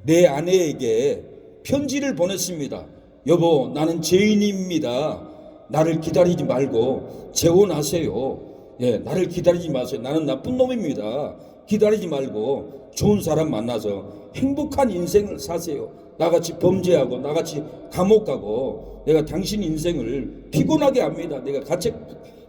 내 아내에게 편지를 보냈습니다. 여보, 나는 죄인입니다. 나를 기다리지 말고 재혼하세요. 나를 기다리지 마세요. 나는 나쁜 놈입니다. 기다리지 말고 좋은 사람 만나서 행복한 인생을 사세요. 나같이 범죄하고 나같이 감옥 가고 내가 당신 인생을 피곤하게 합니다. 내가 가책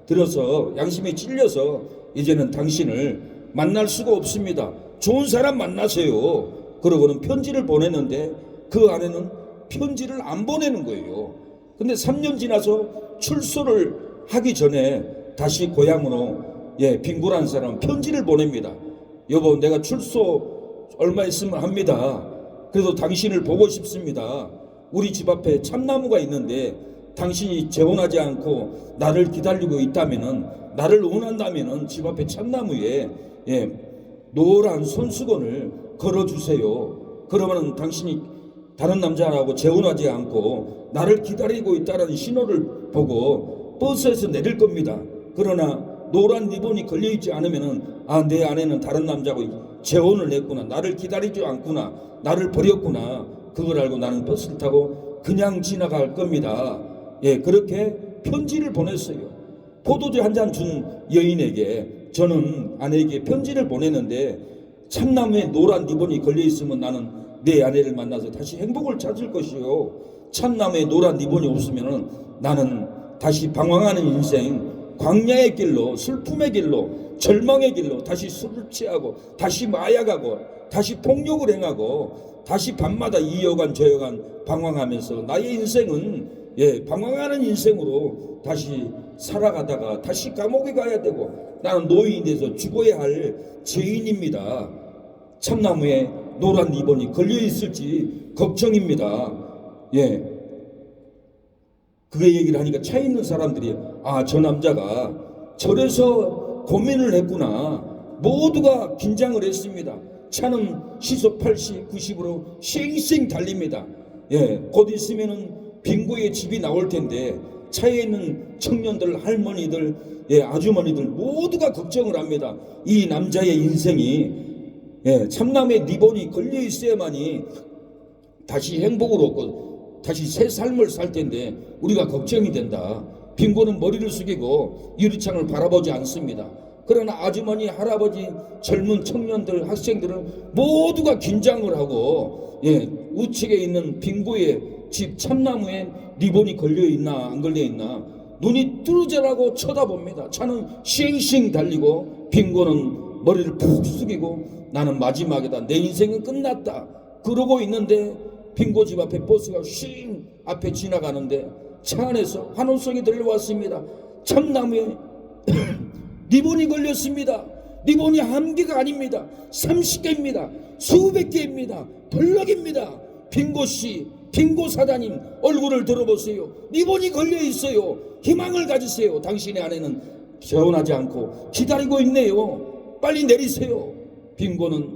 들어서 양심에 찔려서 이제는 당신을 만날 수가 없습니다. 좋은 사람 만나세요. 그러고는 편지를 보냈는데 그 아내는 편지를 안 보내는 거예요. 근데 3년 지나서 출소를 하기 전에 다시 고향으로 빈곤한 사람 편지를 보냅니다. 여보, 내가 출소 얼마 있으면 합니다. 그래도 당신을 보고 싶습니다. 우리 집 앞에 참나무가 있는데 당신이 재혼하지 않고 나를 기다리고 있다면은, 나를 원한다면은 집 앞에 참나무에 노란 손수건을 걸어주세요. 그러면은 당신이 다른 남자하고 재혼하지 않고 나를 기다리고 있다는 신호를 보고 버스에서 내릴 겁니다. 그러나 노란 리본이 걸려있지 않으면은, 아, 내 아내는 다른 남자하고 재혼을 했구나, 나를 기다리지 않구나, 나를 버렸구나, 그걸 알고 나는 버스를 타고 그냥 지나갈 겁니다. 그렇게 편지를 보냈어요. 포도주 한 잔 준 여인에게 저는 아내에게 편지를 보냈는데 참나무에 노란 리본이 걸려있으면 나는 내 아내를 만나서 다시 행복을 찾을 것이요, 참나무에 노란 리본이 없으면 나는 다시 방황하는 인생, 광야의 길로, 슬픔의 길로, 절망의 길로 다시 술을 취하고 다시 마약하고 다시 폭력을 행하고 다시 밤마다 이 여간 저 여간 방황하면서 나의 인생은 방황하는 인생으로 다시 살아가다가 다시 감옥에 가야 되고 나는 노인이 돼서 죽어야 할 죄인입니다. 참나무에 노란 리본이 걸려 있을지 걱정입니다. 그 얘기를 하니까 차 있는 사람들이, 아, 저 남자가 저래서 고민을 했구나. 모두가 긴장을 했습니다. 차는 시속 80, 90으로 쌩쌩 달립니다. 곧 있으면은 빙고의 집이 나올 텐데 차에 있는 청년들, 할머니들, 아주머니들 모두가 걱정을 합니다. 이 남자의 인생이 참나무에 리본이 걸려 있어야만이 다시 행복을 얻고 다시 새 삶을 살 텐데 우리가 걱정이 된다. 빙고는 머리를 숙이고 유리창을 바라보지 않습니다. 그러나 아주머니, 할아버지, 젊은 청년들, 학생들은 모두가 긴장을 하고 우측에 있는 빙고의 집 참나무에 리본이 걸려있나 안 걸려있나 눈이 뚫어져라고 쳐다봅니다. 차는 싱싱 달리고 빙고는 머리를 푹 숙이고 나는 마지막이다, 내 인생은 끝났다 그러고 있는데 빙고 집 앞에 버스가 쉥 앞에 지나가는데 차 안에서 환호성이 들려왔습니다. 참나무에 리본이 걸렸습니다. 리본이 한 개가 아닙니다. 30개입니다. 수백 개입니다. 블럭입니다. 빙고씨, 빙고 사장님 얼굴을 들어보세요. 리본이 걸려 있어요. 희망을 가지세요. 당신의 아내는 재혼하지 않고 기다리고 있네요. 빨리 내리세요. 빙고는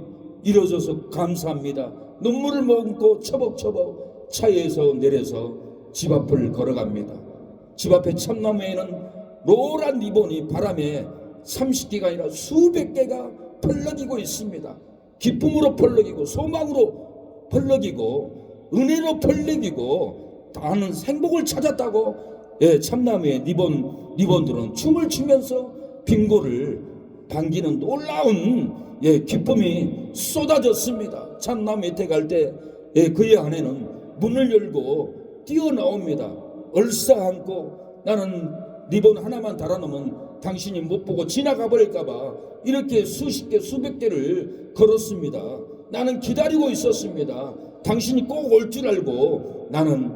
일어서서 감사합니다. 눈물을 머금고 처벅처벅 차에서 내려서 집 앞을 걸어갑니다. 집 앞에 참나무에는 노란 리본이 바람에 30개가 아니라 수백 개가 펄럭이고 있습니다. 기쁨으로 펄럭이고 소망으로 펄럭이고 은혜로 펄럭이고 나는 행복을 찾았다고 참나무의 리본들은 춤을 추면서 빙고를 반기는 놀라운 기쁨이 쏟아졌습니다. 참나무 밑에 갈 때 그의 아내는 문을 열고 뛰어나옵니다. 얼싸안고 나는 리본 하나만 달아놓으면 당신이 못 보고 지나가 버릴까봐 이렇게 수십 개 수백 개를 걸었습니다. 나는 기다리고 있었습니다. 당신이 꼭 올 줄 알고 나는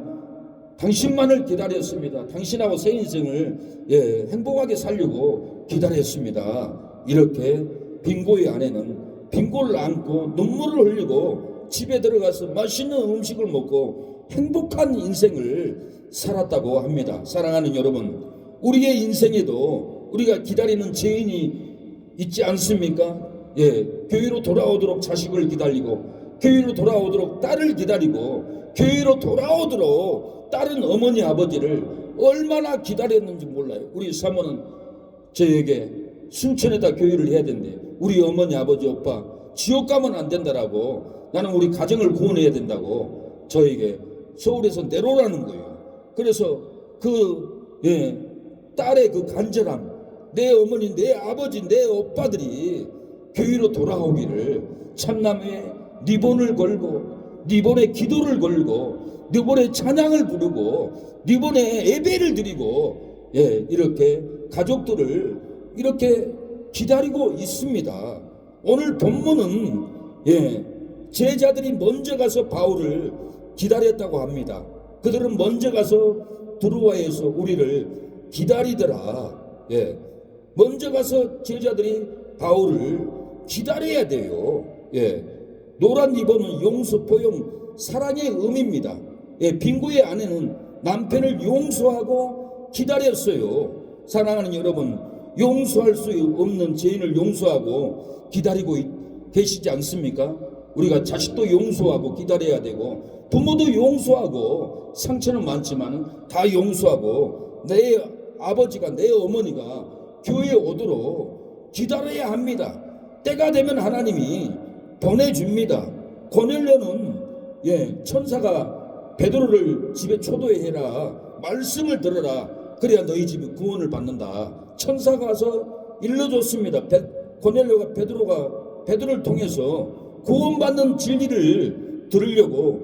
당신만을 기다렸습니다. 당신하고 새 인생을 행복하게 살려고 기다렸습니다. 이렇게 빙고의 아내는 빙고를 안고 눈물을 흘리고 집에 들어가서 맛있는 음식을 먹고 행복한 인생을 살았다고 합니다. 사랑하는 여러분, 우리의 인생에도 우리가 기다리는 죄인이 있지 않습니까? 교회로 돌아오도록 자식을 기다리고 교회로 돌아오도록 딸을 기다리고 교회로 돌아오도록 다른 어머니 아버지를 얼마나 기다렸는지 몰라요. 우리 사모는 저에게 순천에다 교회를 해야 된대. 우리 어머니 아버지 오빠 지옥 가면 안 된다라고 나는 우리 가정을 구원해야 된다고 저에게 서울에서 내로라는 거예요. 그래서 딸의 그 간절함, 내 어머니, 내 아버지, 내 오빠들이 교회로 돌아오기를 참남에 리본을 걸고 리본에 기도를 걸고 리본에 찬양을 부르고 리본에 예배를 드리고 이렇게 가족들을 이렇게 기다리고 있습니다. 오늘 본문은 제자들이 먼저 가서 바울을 기다렸다고 합니다. 그들은 먼저 가서 두루와에서 우리를 기다리더라. 먼저 가서 제자들이 바울을 기다려야 돼요. 노란 리본은 용서, 포용, 사랑의 의미입니다. 빙고의 아내는 남편을 용서하고 기다렸어요. 사랑하는 여러분, 용서할 수 없는 죄인을 용서하고 기다리고 계시지 않습니까? 우리가 자식도 용서하고 기다려야 되고 부모도 용서하고 상처는 많지만 다 용서하고 내 아버지가 내 어머니가 교회에 오도록 기다려야 합니다. 때가 되면 하나님이 보내줍니다. 고넬료는 천사가 베드로를 집에 초대해라, 말씀을 들어라, 그래야 너희 집이 구원을 받는다. 천사가 와서 일러줬습니다. 고넬료가 베드로를 통해서 구원받는 진리를 들으려고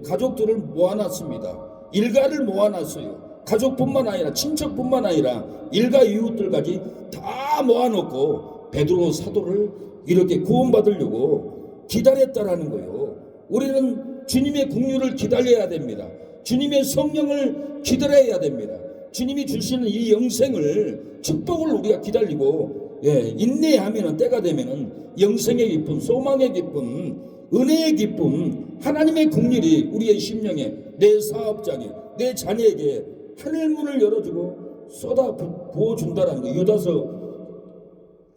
가족들을 모아놨습니다. 일가를 모아놨어요. 가족뿐만 아니라 친척뿐만 아니라 일가 이웃들까지 다 모아놓고 베드로 사도를 이렇게 구원받으려고 기다렸다라는 거예요. 우리는 주님의 긍휼을 기다려야 됩니다. 주님의 성령을 기다려야 됩니다. 주님이 주시는 이 영생을, 축복을 우리가 기다리고 인내하면 때가 되면 영생의 기쁨, 소망의 기쁨, 은혜의 기쁨, 하나님의 긍휼이 우리의 심령에, 내 사업장에, 내 자녀에게 하늘문을 열어주고 쏟아 부어준다라는 거. 유다서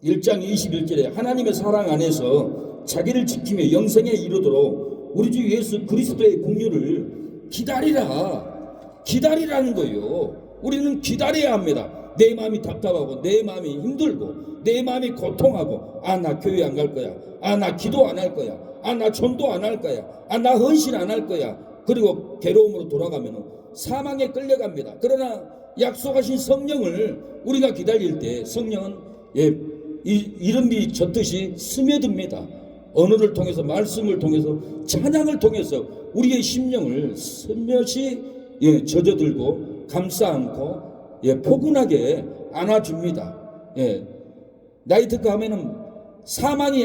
1장 21절에 하나님의 사랑 안에서 자기를 지키며 영생에 이르도록 우리 주 예수 그리스도의 긍휼을 기다리라는 거예요. 우리는 기다려야 합니다. 내 마음이 답답하고 내 마음이 힘들고 내 마음이 고통하고 나 교회 안 갈 거야, 나 기도 안 할 거야, 나 전도 안 할 거야, 나 헌신 안 할 거야. 그리고 괴로움으로 돌아가면 사망에 끌려갑니다. 그러나 약속하신 성령을 우리가 기다릴 때 성령은 이름이 젖듯이 스며듭니다. 언어를 통해서, 말씀을 통해서, 찬양을 통해서 우리의 심령을 스며시 젖어들고 감싸 안고 포근하게 안아줍니다. 나이트가 하면은 사망이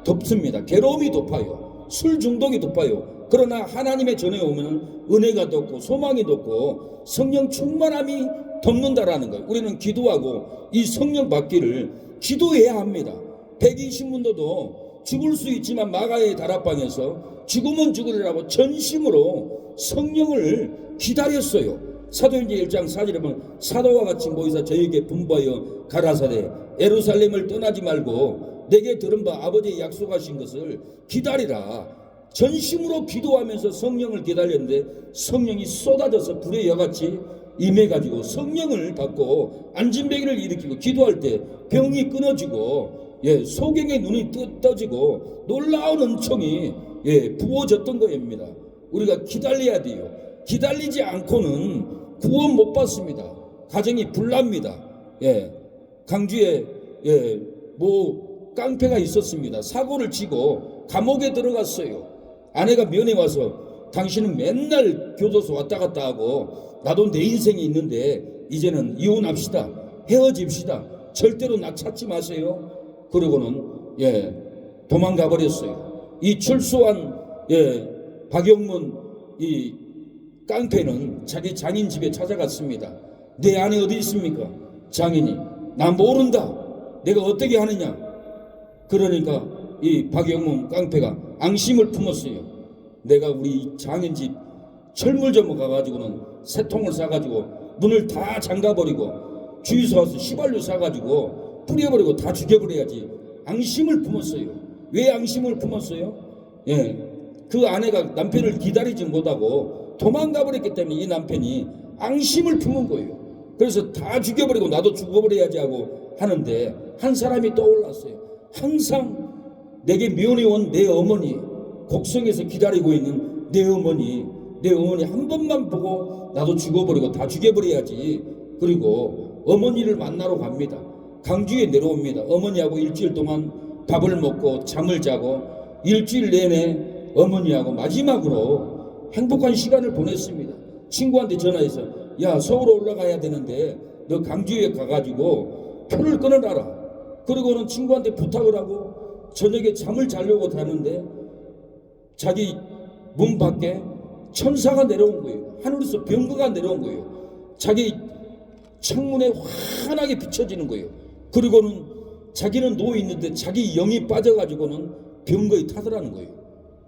덮습니다. 괴로움이 덮어요. 술 중독이 덮어요. 그러나 하나님의 전에 오면은 은혜가 덮고 소망이 덮고 성령 충만함이 덮는다라는 거예요. 우리는 기도하고 이 성령 받기를 기도해야 합니다. 백인 신문도도 죽을 수 있지만 마가의 다락방에서 죽으면 죽으리라고 전심으로 성령을 기다렸어요. 사도행전 1장 4절에 보면 사도와 같이 모이사 저에게 분부하여 가라사대 예루살렘을 떠나지 말고 내게 들은 바 아버지의 약속하신 것을 기다리라. 전심으로 기도하면서 성령을 기다렸는데 성령이 쏟아져서 불의 여같이 임해가지고 성령을 받고 안진뱅이를 일으키고 기도할 때 병이 끊어지고 소경의 눈이 떠지고 놀라운 은총이 부어졌던 것입니다. 우리가 기다려야 돼요. 기다리지 않고는 구원 못 받습니다. 가정이 불납니다. 강주에 깡패가 있었습니다. 사고를 치고 감옥에 들어갔어요. 아내가 면회 와서 당신은 맨날 교도소 왔다 갔다 하고 나도 내 인생이 있는데 이제는 이혼합시다, 헤어집시다, 절대로 나 찾지 마세요. 그러고는 도망가 버렸어요. 이 출소한 박영문 이 깡패는 자기 장인 집에 찾아갔습니다. 내 아내 어디 있습니까? 장인이 나 모른다. 내가 어떻게 하느냐. 그러니까 이 박영문 깡패가 앙심을 품었어요. 내가 우리 장인 집 철물점 가가지고는 새 통을 사가지고 문을 다 잠가버리고 주유소 와서 휘발유 사가지고 뿌려버리고 다 죽여버려야지. 앙심을 품었어요. 왜 앙심을 품었어요? 그 아내가 남편을 기다리지 못하고 도망가버렸기 때문에 이 남편이 앙심을 품은 거예요. 그래서 다 죽여버리고 나도 죽어버려야지 하고 하는데 한 사람이 떠올랐어요. 항상 내게 면회 온 내 어머니, 곡성에서 기다리고 있는 내 어머니 한 번만 보고 나도 죽어버리고 다 죽여버려야지. 그리고 어머니를 만나러 갑니다. 강주에 내려옵니다. 어머니하고 일주일 동안 밥을 먹고 잠을 자고 일주일 내내 어머니하고 마지막으로 행복한 시간을 보냈습니다. 친구한테 전화해서 야, 서울 올라가야 되는데 너 강주에 가가지고 표를 끊어놔라. 그리고는 친구한테 부탁을 하고 저녁에 잠을 자려고 자는데 자기 문 밖에 천사가 내려온 거예요. 하늘에서 병거가 내려온 거예요. 자기 창문에 환하게 비춰지는 거예요. 그리고는 자기는 누워있는데 자기 영이 빠져가지고는 병거에 타더라는 거예요.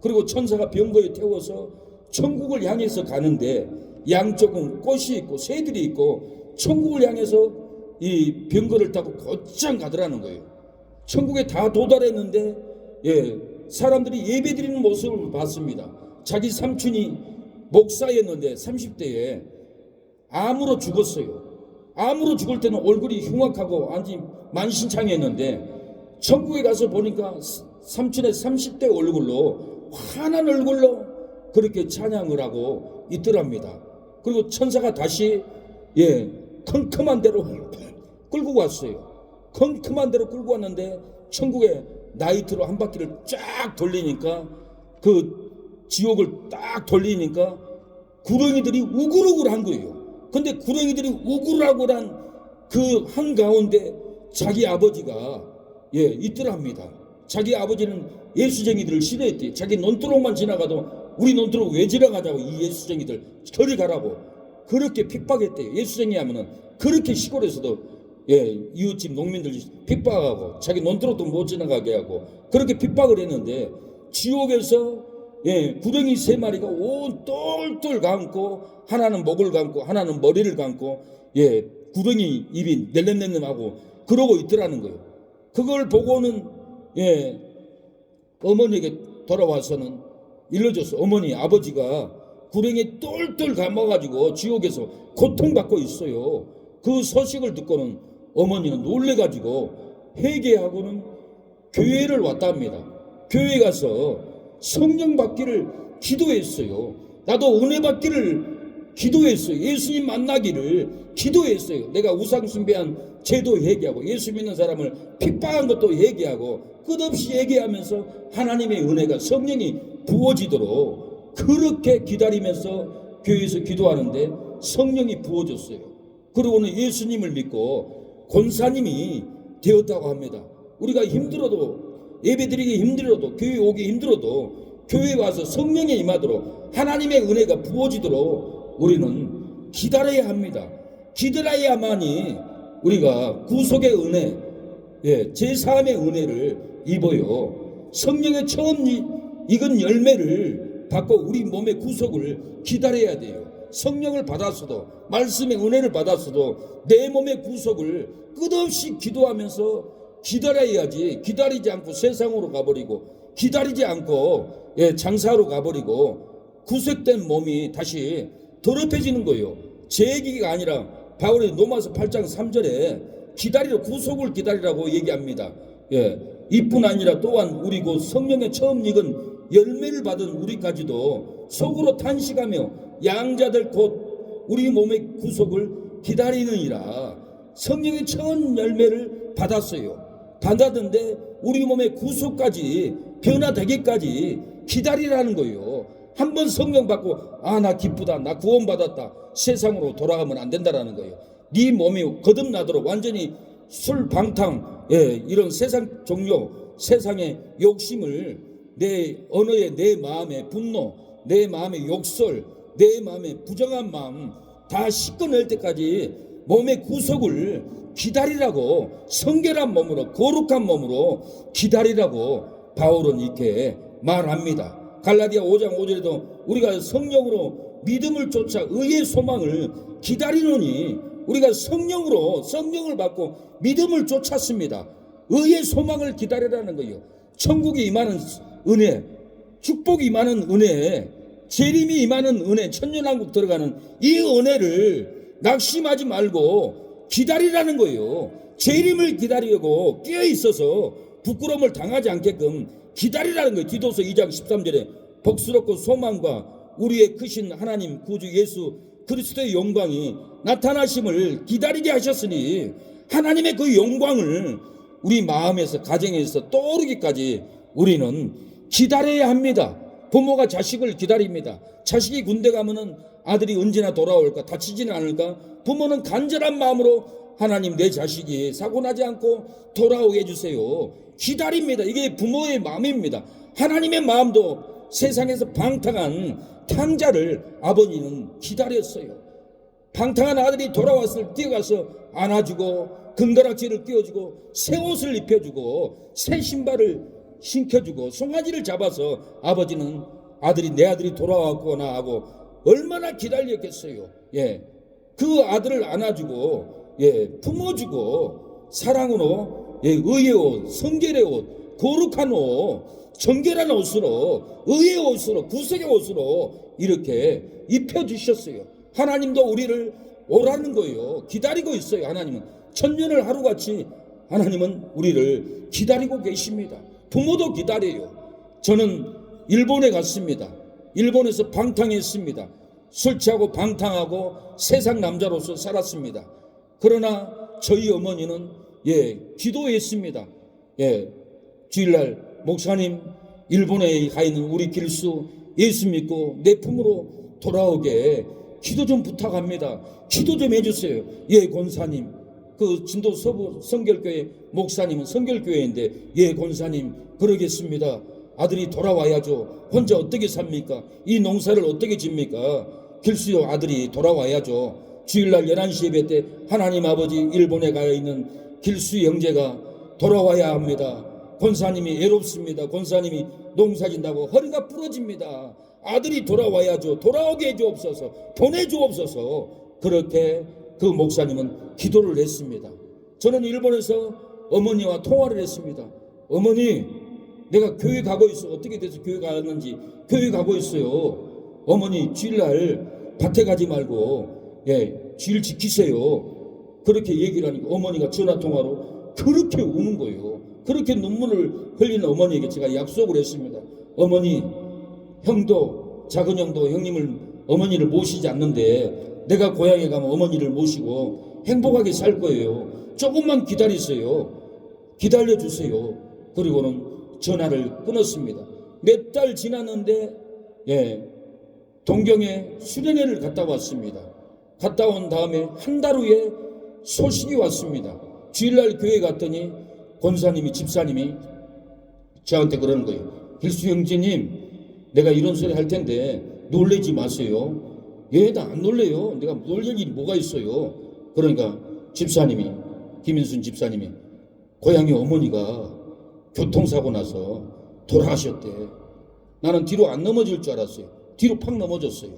그리고 천사가 병거에 태워서 천국을 향해서 가는데 양쪽은 꽃이 있고 새들이 있고 천국을 향해서 이 병거를 타고 곧장 가더라는 거예요. 천국에 다 도달했는데 사람들이 예배드리는 모습을 봤습니다. 자기 삼촌이 목사였는데 30대에 암으로 죽었어요. 암으로 죽을 때는 얼굴이 흉악하고 완전히 만신창이었는데 천국에 가서 보니까 삼촌의 30대 얼굴로 환한 얼굴로 그렇게 찬양을 하고 있더랍니다. 그리고 천사가 다시 컴컴한 대로 끌고 왔어요. 컴컴한 대로 끌고 왔는데 천국에 나이트로 한 바퀴를 쫙 돌리니까 그 지옥을 딱 돌리니까 구렁이들이 우글우글한 거예요. 근데 구렁이들이 우글우글한 그 한가운데 자기 아버지가 있더랍니다. 자기 아버지는 예수쟁이들을 싫어했대. 자기 논두렁만 지나가도 우리 논두렁 왜 지나가자고 이 예수쟁이들 저리 가라고 그렇게 핍박했대요. 예수쟁이 하면은 그렇게 시골에서도 이웃집 농민들 핍박하고 자기 논두렁도 못 지나가게 하고 그렇게 핍박을 했는데 지옥에서 구렁이 3마리가 온 똘똘 감고 하나는 목을 감고 하나는 머리를 감고 구렁이 입이 낼름낼름하고 그러고 있더라는 거예요. 그걸 보고는 어머니에게 돌아와서는 일러줬어. 어머니 아버지가 구렁이 똘똘 감아가지고 지옥에서 고통받고 있어요. 그 소식을 듣고는 어머니는 놀래가지고 회개하고는 교회를 왔다 합니다. 교회 가서 성령 받기를 기도했어요. 나도 은혜 받기를 기도했어요. 예수님 만나기를 기도했어요. 내가 우상 숭배한 죄도 회개하고 예수 믿는 사람을 핍박한 것도 회개하고 끝없이 회개하면서 하나님의 은혜가 성령이 부어지도록 그렇게 기다리면서 교회에서 기도하는데 성령이 부어졌어요. 그리고는 예수님을 믿고 권사님이 되었다고 합니다. 우리가 힘들어도 예배드리기 힘들어도 교회 오기 힘들어도 교회에 와서 성령에 임하도록 하나님의 은혜가 부어지도록 우리는 기다려야 합니다. 기다려야만이 우리가 구속의 은혜, 제사함의 은혜를 입어요. 성령의 처음 익은 열매를 받고 우리 몸의 구속을 기다려야 돼요. 성령을 받았어도 말씀의 은혜를 받았어도 내 몸의 구속을 끝없이 기도하면서 기다려야지. 기다리지 않고 세상으로 가버리고 기다리지 않고 장사로 가버리고 구속된 몸이 다시 더럽혀지는 거예요. 제 얘기가 아니라 바울이 로마서 8장 3절에 기다리라 구속을 기다리라고 얘기합니다. 이뿐 아니라 또한 우리 곧 성령의 처음 익은 열매를 받은 우리까지도 속으로 탄식하며 양자들 곧 우리 몸의 구속을 기다리느니라. 성령의 처음 열매를 받았어요. 받았는데 우리 몸의 구속까지 변화되기까지 기다리라는 거예요. 한번 성령 받고 나 기쁘다, 나 구원받았다, 세상으로 돌아가면 안 된다라는 거예요. 네 몸이 거듭나도록 완전히 술 방탕 이런 세상 종교 세상의 욕심을 내 언어에 내 마음의 분노 내 마음의 욕설 내 마음의 부정한 마음 다 씻어낼 때까지 몸의 구속을 기다리라고 성결한 몸으로 거룩한 몸으로 기다리라고 바울은 이렇게 말합니다. 갈라디아 5장 5절에도 우리가 성령으로 믿음을 쫓아 의의 소망을 기다리노니 우리가 성령을 받고 믿음을 쫓았습니다. 의의 소망을 기다리라는 거예요. 천국이 임하는 은혜, 축복이 임하는 은혜, 재림이 임하는 은혜, 천년왕국 들어가는 이 은혜를 낙심하지 말고 기다리라는 거예요. 재림을 기다리고 깨어있어서 부끄러움을 당하지 않게끔 기다리라는 거예요. 디도서 2장 13절에 복스럽고 소망과 우리의 크신 하나님 구주 예수 그리스도의 영광이 나타나심을 기다리게 하셨으니 하나님의 그 영광을 우리 마음에서 가정에서 떠오르기까지 우리는 기다려야 합니다. 부모가 자식을 기다립니다. 자식이 군대 가면은 아들이 언제나 돌아올까, 다치지는 않을까. 부모는 간절한 마음으로 하나님 내 자식이 사고나지 않고 돌아오게 해주세요. 기다립니다. 이게 부모의 마음입니다. 하나님의 마음도 세상에서 방탕한 탕자를 아버지는 기다렸어요. 방탕한 아들이 돌아왔을 뛰어가서 안아주고 금가락지를 끼워주고 새 옷을 입혀주고 새 신발을 신겨주고 송아지를 잡아서 아버지는 내 아들이 돌아왔구나 하고 얼마나 기다렸겠어요. 예, 그 아들을 안아주고 품어주고 사랑으로 의의 옷, 성결의 옷, 거룩한 옷, 정결한 옷으로 의의 옷으로 구속의 옷으로 이렇게 입혀주셨어요. 하나님도 우리를 오라는 거예요. 기다리고 있어요. 하나님은 천년을 하루같이 하나님은 우리를 기다리고 계십니다. 부모도 기다려요. 저는 일본에 갔습니다. 일본에서 방탕했습니다. 술 취하고 방탕하고 세상 남자로서 살았습니다. 그러나 저희 어머니는 기도했습니다. 주일날 목사님 일본에 가 있는 우리 길수 예수 믿고 내 품으로 돌아오게 기도 좀 부탁합니다. 기도 좀 해주세요. 권사님. 그 진도 서부 성결교회 목사님은 성결교회인데 권사님 그러겠습니다. 아들이 돌아와야죠. 혼자 어떻게 삽니까? 이 농사를 어떻게 집니까? 길수요 아들이 돌아와야죠. 주일날 11시 예배 때 하나님 아버지 일본에 가 있는 길수 형제가 돌아와야 합니다. 권사님이 외롭습니다. 권사님이 농사 짓다고 허리가 부러집니다. 아들이 돌아와야죠. 돌아오게 해주옵소서. 보내주옵소서. 그렇게 그 목사님은 기도를 했습니다. 저는 일본에서 어머니와 통화를 했습니다. 어머니, 내가 교회 가고 있어. 어떻게 돼서 교회 갔는지 교회 가고 있어요. 어머니 주일날 밭에 가지 말고 주일 지키세요. 그렇게 얘기를 하니까 어머니가 전화통화로 그렇게 우는 거예요. 그렇게 눈물을 흘리는 어머니에게 제가 약속을 했습니다. 어머니, 형도 작은 형도 어머니를 모시지 않는데 내가 고향에 가면 어머니를 모시고 행복하게 살 거예요. 조금만 기다리세요. 기다려주세요. 그리고는 전화를 끊었습니다. 몇 달 지났는데 동경에 수련회를 갔다 왔습니다. 갔다 온 다음에 한 달 후에 소식이 왔습니다. 주일날 교회 갔더니 권사님이 집사님이 저한테 그러는 거예요. 길수 형제님, 내가 이런 소리 할 텐데 놀래지 마세요. 나 안 놀래요. 내가 놀랄 일이 뭐가 있어요. 그러니까 집사님이, 김인순 집사님이 고향의 어머니가 교통사고 나서 돌아가셨대. 나는 뒤로 안 넘어질 줄 알았어요. 뒤로 팍 넘어졌어요.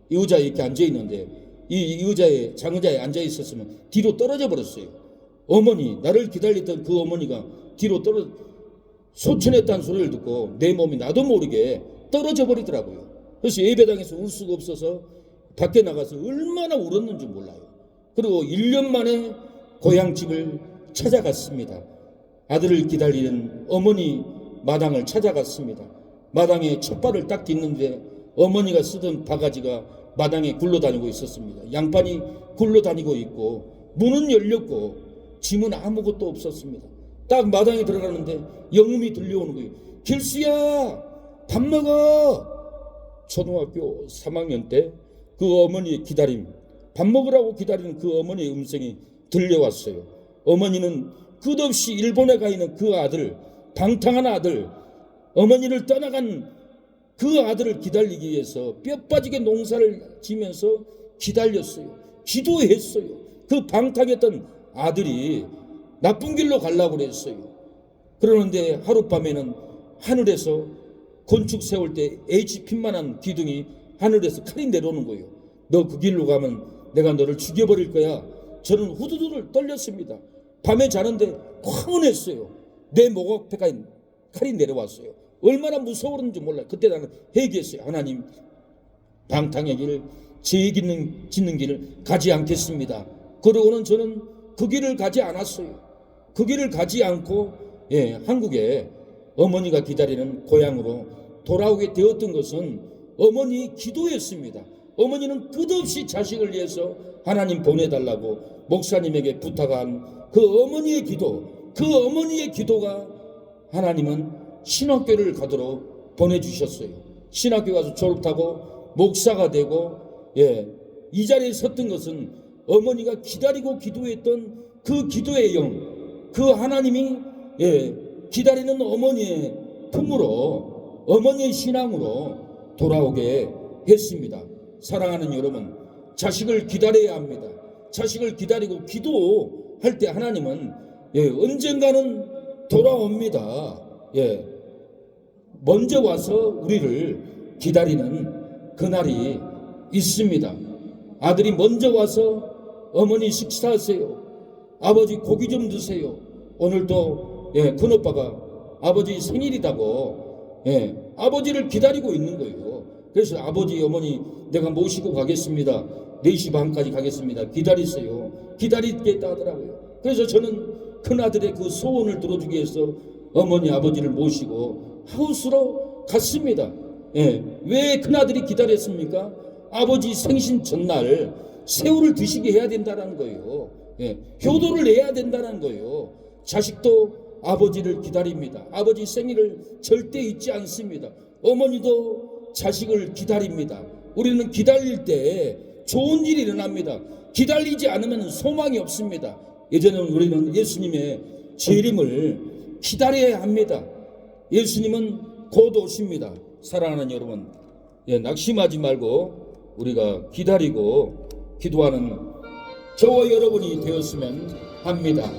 이 의자에 이렇게 앉아있는데 이 의자에 장의자에 앉아있었으면 뒤로 떨어져 버렸어요. 어머니, 나를 기다리던 그 어머니가 뒤로 소천했다는 소리를 듣고 내 몸이 나도 모르게 떨어져 버리더라고요. 그래서 예배당에서 울 수가 없어서 밖에 나가서 얼마나 울었는지 몰라요. 그리고 1년 만에 고향집을 찾아갔습니다. 아들을 기다리는 어머니 마당을 찾아갔습니다. 마당에 첫 발을 딱 딛는데 어머니가 쓰던 바가지가 마당에 굴러다니고 있었습니다. 양반이 굴러다니고 있고 문은 열렸고 짐은 아무것도 없었습니다. 딱 마당에 들어가는데 영음이 들려오는 거예요. 길수야, 밥 먹어. 초등학교 3학년 때 그 어머니의 기다림, 밥 먹으라고 기다리는 그 어머니의 음성이 들려왔어요. 어머니는 끝없이 일본에 가 있는 그 아들, 방탕한 아들, 어머니를 떠나간 그 아들을 기다리기 위해서 뼈 빠지게 농사를 지면서 기다렸어요. 기도했어요. 그 방탕했던 아들이 나쁜 길로 가려고 그랬어요. 그러는데 하룻밤에는 하늘에서 건축 세울 때 HP만한 기둥이 하늘에서 칼이 내려오는 거예요. 너 그 길로 가면 내가 너를 죽여버릴 거야. 저는 후두두를 떨렸습니다. 밤에 자는데 황혼했어요. 내 목 앞에까지 칼이 내려왔어요. 얼마나 무서웠는지 몰라요. 그때 나는 회개했어요. 하나님, 방탕의 길, 죄 짓는 길을 가지 않겠습니다. 그러고는 저는 그 길을 가지 않았어요. 그 길을 가지 않고 한국에 어머니가 기다리는 고향으로 돌아오게 되었던 것은 어머니의 기도였습니다. 어머니는 끝없이 자식을 위해서 하나님 보내달라고 목사님에게 부탁한 그 어머니의 기도, 그 어머니의 기도가 하나님은 신학교를 가도록 보내주셨어요. 신학교 가서 졸업하고 목사가 되고, 이 자리에 섰던 것은 어머니가 기다리고 기도했던 그 기도의 영, 그 하나님이 기다리는 어머니의 품으로, 어머니의 신앙으로 돌아오게 했습니다. 사랑하는 여러분, 자식을 기다려야 합니다. 자식을 기다리고 기도할 때 하나님은 언젠가는 돌아옵니다. 먼저 와서 우리를 기다리는 그날이 있습니다. 아들이 먼저 와서 어머니 식사하세요, 아버지 고기 좀 드세요. 오늘도 큰오빠가 아버지 생일이라고 아버지를 기다리고 있는 거예요. 그래서 아버지 어머니 내가 모시고 가겠습니다, 4시 반까지 가겠습니다, 기다리세요, 기다리겠다 하더라고요. 그래서 저는 큰아들의 그 소원을 들어주기 위해서 어머니 아버지를 모시고 하우스로 갔습니다. 왜 큰아들이 기다렸습니까? 아버지 생신 전날 새우를 드시게 해야 된다는 거예요. 효도를 내야 된다는 거예요. 자식도 아버지를 기다립니다. 아버지 생일을 절대 잊지 않습니다. 어머니도 자식을 기다립니다. 우리는 기다릴 때 좋은 일이 일어납니다. 기다리지 않으면 소망이 없습니다. 예전에는 우리는 예수님의 재림을 기다려야 합니다. 예수님은 곧 오십니다. 사랑하는 여러분, 낙심하지 말고 우리가 기다리고 기도하는 저와 여러분이 되었으면 합니다.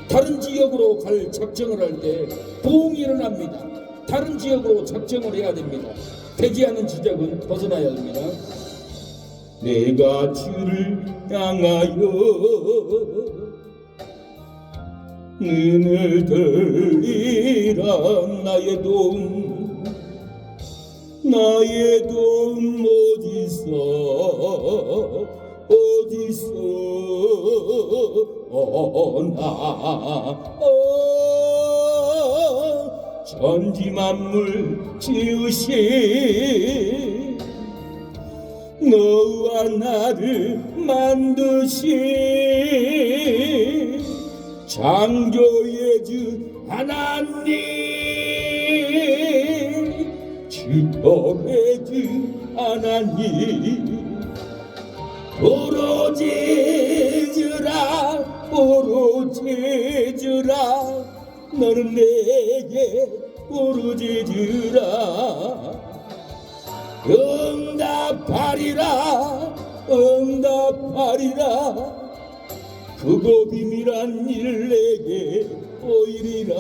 다른 지역으로 갈 작정을 할 때 부흥이 일어납니다. 다른 지역으로 작정을 해야 됩니다. 되지 않은 지적은 벗어나야 됩니다. 내가 주를 향하여 눈을 들리라. 나의 도움 어디서 오나. 천지 만물 지으신 너와 나를 만드신 창조의 주 하나님, 지도의 주 하나님, 부르짖으라. 너는 내게 부르짖으라. 응답하리라. 크고 비밀한 일 내게 보이리라.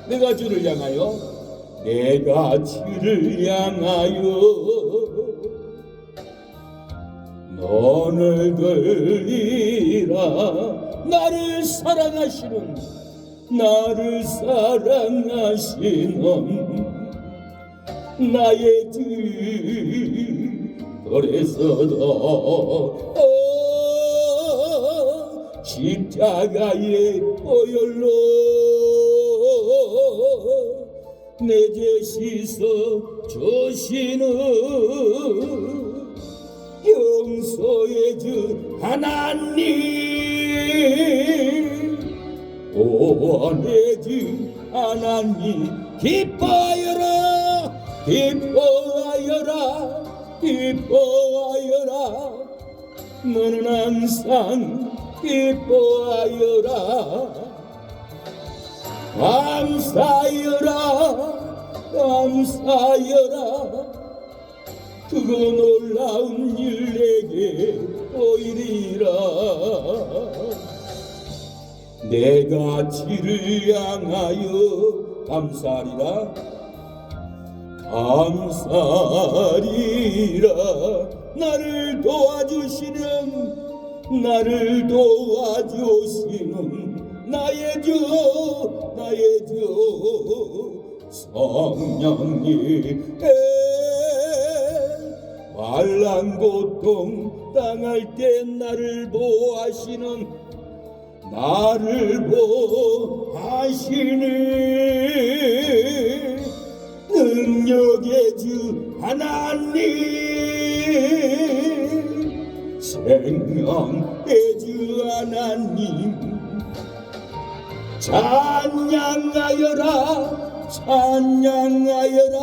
내가 주를 향하여 너를 들리라. 나를 사랑하시는 나의 주, 그래서도 십자가의 보혈로 내 죄 씻어 주시는 용서의 주 하나님, 구원의 주 하나님, 기뻐하여라. 너는 항상 기뻐하여라. 감사하여라. 그거 놀라운 일 내게 보이리라. 내가 주를 향하여 감사하리라. 나를 도와주시는 나의 주 성령님, 환난 고통 당할 때 나를 보호하시는 나를 보하시네 능력의 주 하나님 생명의 주 하나님 찬양하여라 찬양하여라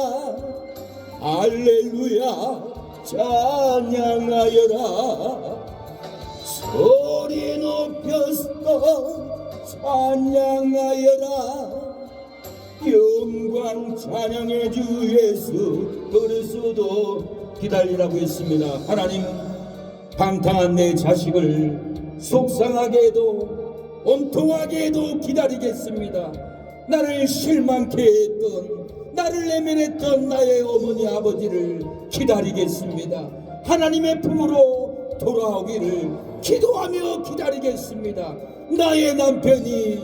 할렐루야 찬양하여라 소리 높여서 찬양하여라 영광 찬양의 주 예수 그리스도 기다리라고 했습니다. 하나님 방탕한 내 자식을 속상하게 해도 온통하게 해도 기다리겠습니다. 나를 실망케 했던 나를 내면했던 나의 어머니 아버지를 기다리겠습니다. 하나님의 품으로 돌아오기를 기도하며 기다리겠습니다. 나의 남편이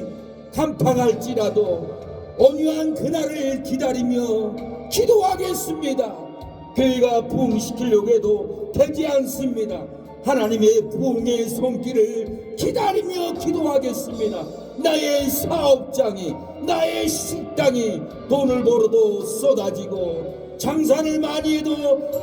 간판할지라도 온유한 그날을 기다리며 기도하겠습니다. 교회가 부흥시키려고 해도 되지 않습니다. 하나님의 부흥의 손길을 기다리며 기도하겠습니다. 나의 사업장이 나의 식당이 돈을 벌어도 쏟아지고 장사를 많이 해도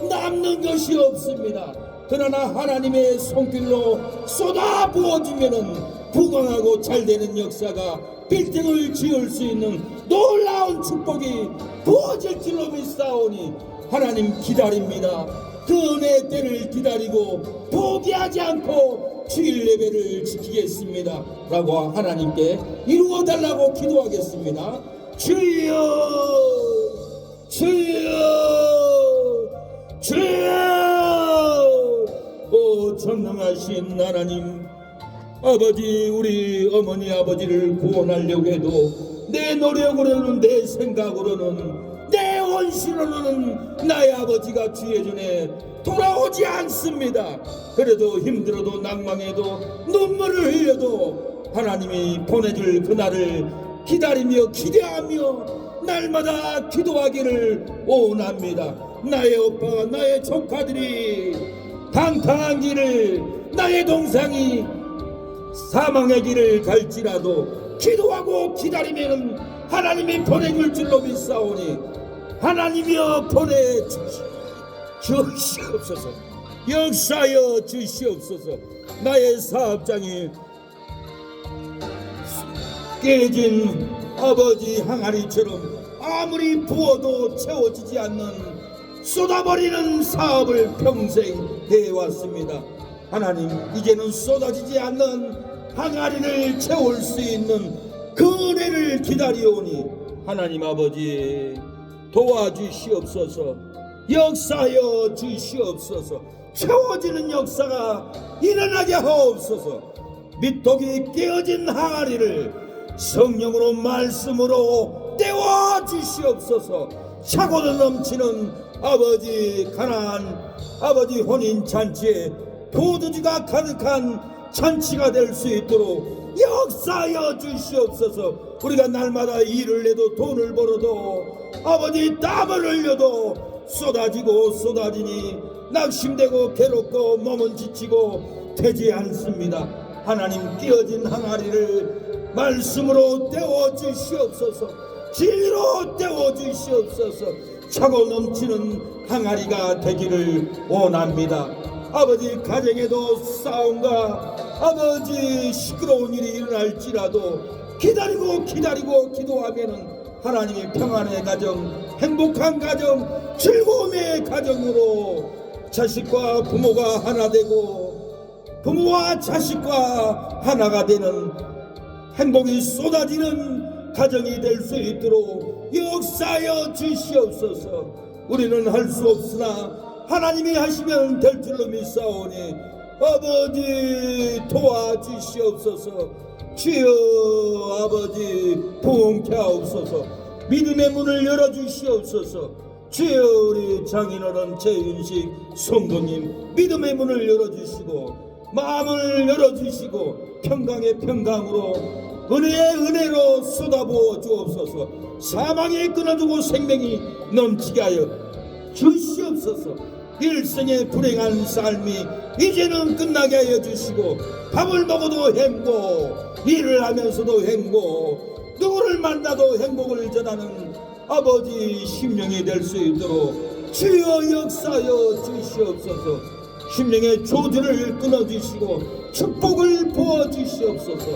남는 것이 없습니다. 그러나 하나님의 손길로 쏟아 부어지면은 부강하고 잘되는 역사가 빌딩을 지을 수 있는 놀라운 축복이 부어질 줄로 믿사오니 하나님 기다립니다. 그 은혜의 때를 기다리고 포기하지 않고 주일 예배를 지키겠습니다 라고 하나님께 이루어달라고 기도하겠습니다. 주여 주여 주여 오 전능하신 하나님 아버지 우리 어머니 아버지를 구원하려고 해도 내 노력으로는 내 생각으로는 내 원수로는 나의 아버지가 주의 전에 돌아오지 않습니다. 그래도 힘들어도 낭망해도 눈물을 흘려도 하나님이 보내줄 그날을 기다리며 기대하며 날마다 기도하기를 원합니다. 나의 오빠와 나의 조카들이 방탕한 길을 나의 동상이 사망의 길을 갈지라도 기도하고 기다리면 하나님이 보내줄 줄로 믿사오니 하나님이여 보내주시옵소서. 역사여 주시옵소서. 나의 사업장이 깨진 아버지 항아리처럼 아무리 부어도 채워지지 않는 쏟아버리는 사업을 평생 해왔습니다. 하나님 이제는 쏟아지지 않는 항아리를 채울 수 있는 그 은혜를 기다리오니 하나님 아버지 도와주시옵소서. 역사여 주시옵소서. 채워지는 역사가 일어나게 하옵소서. 밑독이 깨어진 항아리를 성령으로 말씀으로 떼워주시옵소서. 차고도 넘치는 아버지 가난한 아버지 혼인잔치에 포도주가 가득한 잔치가 될 수 있도록 역사여 주시옵소서. 우리가 날마다 일을 해도 돈을 벌어도 아버지 땀을 흘려도 쏟아지고 쏟아지니 낙심되고 괴롭고 몸은 지치고 되지 않습니다. 하나님 끼어진 항아리를 말씀으로 떼어주시옵소서. 진리로 떼어주시옵소서. 차고 넘치는 항아리가 되기를 원합니다. 아버지 가정에도 싸움과 아버지 시끄러운 일이 일어날지라도 기다리고 기도하면은 하나님의 평안의 가정, 행복한 가정, 즐거움의 가정으로 자식과 부모가 하나 되고 부모와 자식과 하나가 되는 행복이 쏟아지는 가정이 될 수 있도록 역사여 주시옵소서. 우리는 할 수 없으나 하나님이 하시면 될 줄로 믿사오니 아버지 도와주시옵소서. 주여 아버지 부흥케 하옵소서. 믿음의 문을 열어주시옵소서. 주여 우리 장인어른 최윤식 성도님 믿음의 문을 열어주시고 마음을 열어주시고 평강의 평강으로 은혜의 은혜로 쏟아부어 주옵소서. 사망이 끊어주고 생명이 넘치게 하여 주시옵소서. 일생의 불행한 삶이 이제는 끝나게 하여 주시고 밥을 먹어도 행복, 일을 하면서도 행복, 누구를 만나도 행복을 전하는 아버지 심령이 될 수 있도록 주여 역사하여 주시옵소서. 심령의 조주를 끊어주시고 축복을 부어주시옵소서.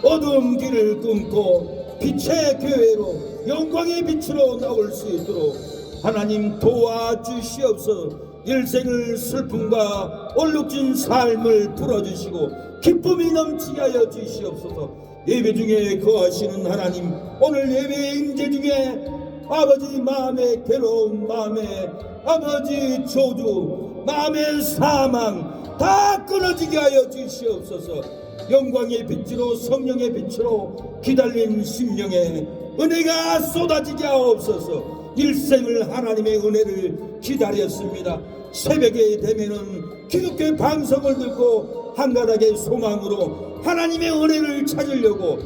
어두운 길을 끊고 빛의 교회로 영광의 빛으로 나올 수 있도록 하나님 도와주시옵소서. 일생을 슬픔과 얼룩진 삶을 풀어주시고 기쁨이 넘치게 하여 주시옵소서. 예배 중에 거하시는 하나님, 오늘 예배의 임재 중에 아버지 마음의 괴로움, 마음의 아버지 조주, 마음의 사망 다 끊어지게 하여 주시옵소서. 영광의 빛으로 성령의 빛으로 기다린 심령에 은혜가 쏟아지게 하옵소서. 일생을 하나님의 은혜를 기다렸습니다. 새벽에 되면은 기독교 방송을 듣고 한가닥의 소망으로 하나님의 은혜를 찾으려고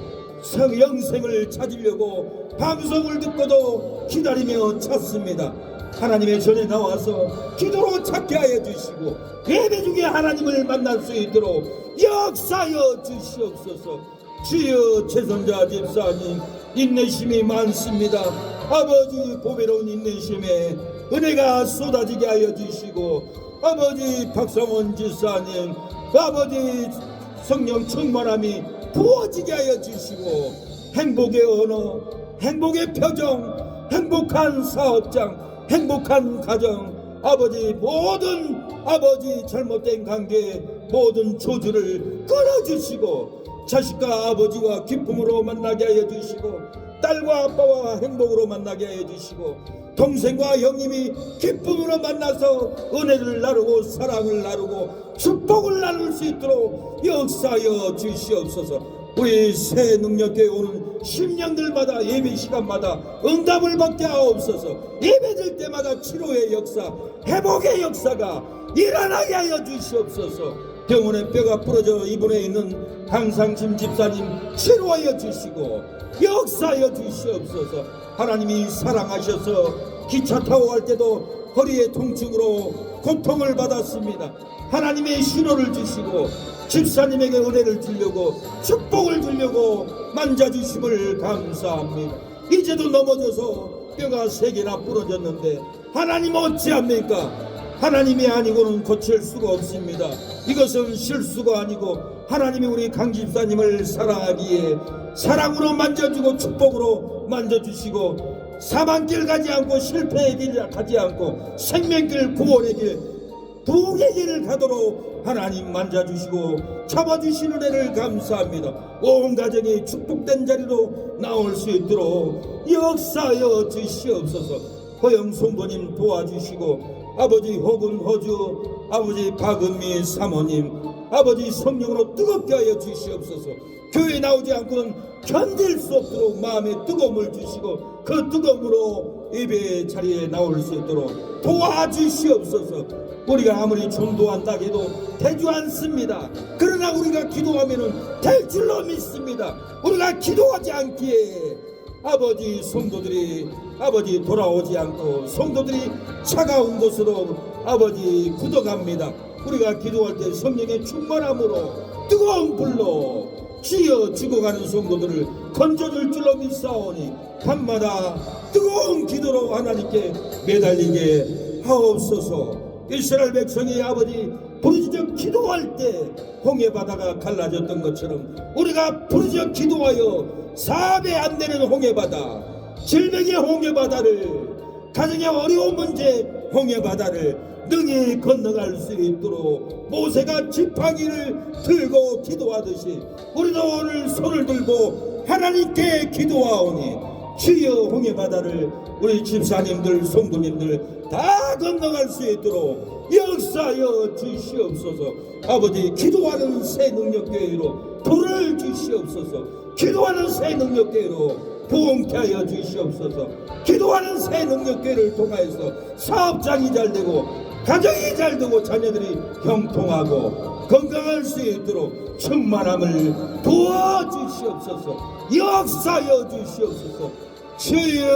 영생을 찾으려고 방송을 듣고도 기다리며 찾습니다. 하나님의 전에 나와서 기도로 찾게 하여 주시고 예배 중에 하나님을 만날 수 있도록 역사하여 주시옵소서. 주여, 최선자 집사님 인내심이 많습니다. 아버지 보배로운 인내심에 은혜가 쏟아지게 하여 주시고, 아버지 박성원 집사님 아버지 성령 충만함이 부어지게 하여 주시고, 행복의 언어, 행복의 표정, 행복한 사업장, 행복한 가정, 아버지 모든 아버지 잘못된 관계 모든 조주를 끊어주시고 자식과 아버지와 기쁨으로 만나게 하여 주시고, 딸과 아빠와 행복으로 만나게 하여 주시고, 동생과 형님이 기쁨으로 만나서 은혜를 나누고 사랑을 나누고 축복을 나눌 수 있도록 역사하여 주시옵소서. 우리 새 능력교회 오는 심령들마다 예배 시간마다 응답을 받게 하옵소서. 예배될 때마다 치료의 역사, 회복의 역사가 일어나게 하여 주시옵소서. 병원에 뼈가 부러져 입원해 있는 강상심 집사님 치료하여 주시고 역사하여 주시옵소서. 하나님이 사랑하셔서 기차 타고 갈 때도 허리의 통증으로 고통을 받았습니다. 하나님의 신호를 주시고 집사님에게 은혜를 주려고 축복을 주려고 만져주심을 감사합니다. 이제도 넘어져서 뼈가 3개나 부러졌는데 하나님 어찌합니까? 하나님이 아니고는 고칠 수가 없습니다. 이것은 실수가 아니고 하나님이 우리 강 집사님을 사랑하기에 사랑으로 만져주고 축복으로 만져주시고, 사망길 가지 않고 실패의 길 가지 않고 생명길 구원의 길 부흥의 길을 가도록 하나님 만져주시고 잡아주시는 은혜를 감사합니다. 온 가정이 축복된 자리로 나올 수 있도록 역사하여 주시옵소서. 허영 송도님 도와주시고, 아버지 혹은 호주 아버지 박은미 사모님 아버지 성령으로 뜨겁게 하여 주시옵소서. 교회 나오지 않고는 견딜 수 없도록 마음에 뜨거움을 주시고 그 뜨거움으로 예배 자리에 나올 수 있도록 도와주시옵소서. 우리가 아무리 전도한다 해도 되지 않습니다. 그러나 우리가 기도하면은 될 줄로 믿습니다. 우리가 기도하지 않기에 아버지 성도들이 아버지 돌아오지 않고 성도들이 차가운 곳으로 아버지 굳어갑니다. 우리가 기도할 때 성령의 충만함으로 뜨거운 불로 쥐어 죽어가는 성도들을 건져줄 줄로 믿사오니 밤마다 뜨거운 기도로 하나님께 매달리게 하옵소서. 이스라엘 백성이 아버지 부르짖어 기도할 때 홍해 바다가 갈라졌던 것처럼 우리가 부르짖어 기도하여 4배 안 되는 홍해 바다, 질병의 홍해 바다를, 가정의 어려운 문제 홍해 바다를 능히 건너갈 수 있도록 모세가 지팡이를 들고 기도하듯이 우리도 오늘 손을 들고 하나님께 기도하오니 주여 홍해 바다를 우리 집사님들 성도님들 다 건너갈 수 있도록 역사하여 주시옵소서. 아버지 기도하는 새 능력교회로 불을 주시옵소서. 기도하는 새 능력교회로 부흥케 하여 주시옵소서. 기도하는 새 능력교회를 통하여서 사업장이 잘 되고 가정이 잘 되고 자녀들이 형통하고 건강할 수 있도록 충만함을 도와주시옵소서. 역사하여 주시옵소서. 주여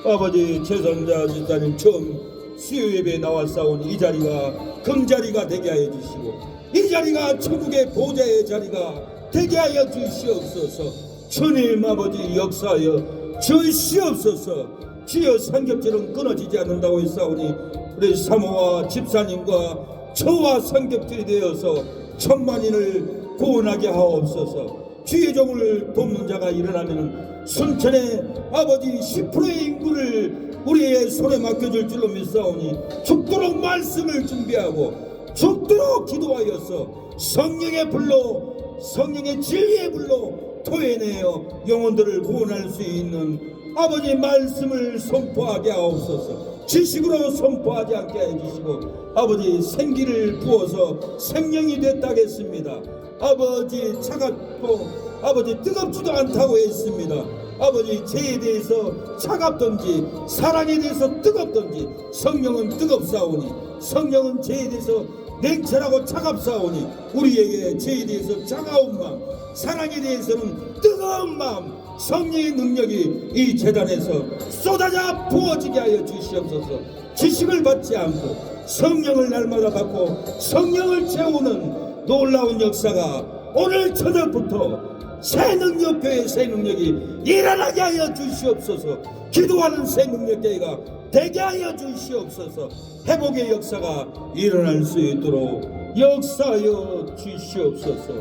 아버지 최선자 집사님 처음 수요 예배에 나와 싸운 이 자리가 금자리가 되게 하여 주시고 이 자리가 천국의 보좌의 자리가 되게 하여 주시옵소서. 주님 아버지 역사하여 주시옵소서. 주여 삼겹살은 끊어지지 않는다고 했사오니 우리 사모와 집사님과 저와 삼겹살이 되어서 천만인을 구원하게 하옵소서. 주의 종을 돕는 자가 일어나면 순천의 아버지 10%의 인구를 우리의 손에 맡겨줄 줄로 믿사오니 죽도록 말씀을 준비하고 죽도록 기도하여서 성령의 불로 성령의 진리의 불로 토해내어 영혼들을 구원할 수 있는 아버지 말씀을 선포하게 하옵소서. 지식으로 선포하지 않게 해주시고 아버지 생기를 부어서 생명이 됐다겠습니다. 아버지 차갑고 아버지 뜨겁지도 않다고 했습니다. 아버지 죄에 대해서 차갑던지 사랑에 대해서 뜨겁던지 성령은 뜨겁사오니 성령은 죄에 대해서 냉철하고 차갑사오니 우리에게 죄에 대해서 차가운 마음 사랑에 대해서는 뜨거운 마음 성령의 능력이 이 제단에서 쏟아져 부어지게 하여 주시옵소서. 지식을 받지 않고 성령을 날마다 받고 성령을 채우는 놀라운 역사가 오늘 저녁부터 새 능력 교회 새 능력이 일어나게 하여 주시옵소서. 기도하는 새 능력 교회가 되게 하여 주시옵소서. 회복의 역사가 일어날 수 있도록 역사하여 주시옵소서.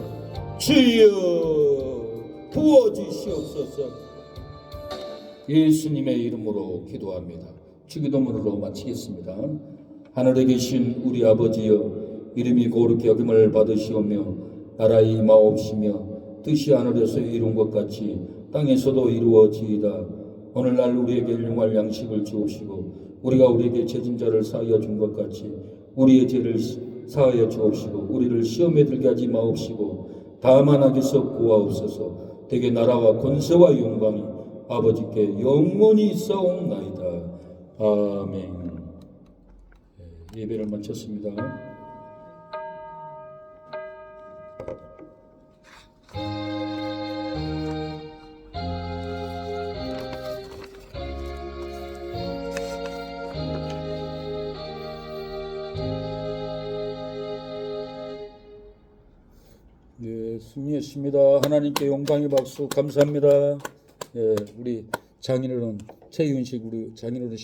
주여 부어주시옵소서. 예수님의 이름으로 기도합니다. 주기도문으로 마치겠습니다. 하늘에 계신 우리 아버지여 이름이 거룩히 여김을 받으시오며 나라의 임하옵시며 뜻이 하늘에서 이룬 것 같이 땅에서도 이루어지이다. 오늘날 우리에게 일용할 양식을 주옵시고 우리가 우리에게 죄진 자를 사하여 준 것 같이 우리의 죄를 사하여 주옵시고 우리를 시험에 들게 하지 마옵시고 다만 악에서 구하옵소서. 대개 나라와 권세와 영광이 아버지께 영원히 있사옵나이다. 아멘. 예배를 마쳤습니다. 예, 승리했습니다. 하나님께 영광의 박수 감사합니다. 예, 우리 장인어른 최윤식 우리 장인어른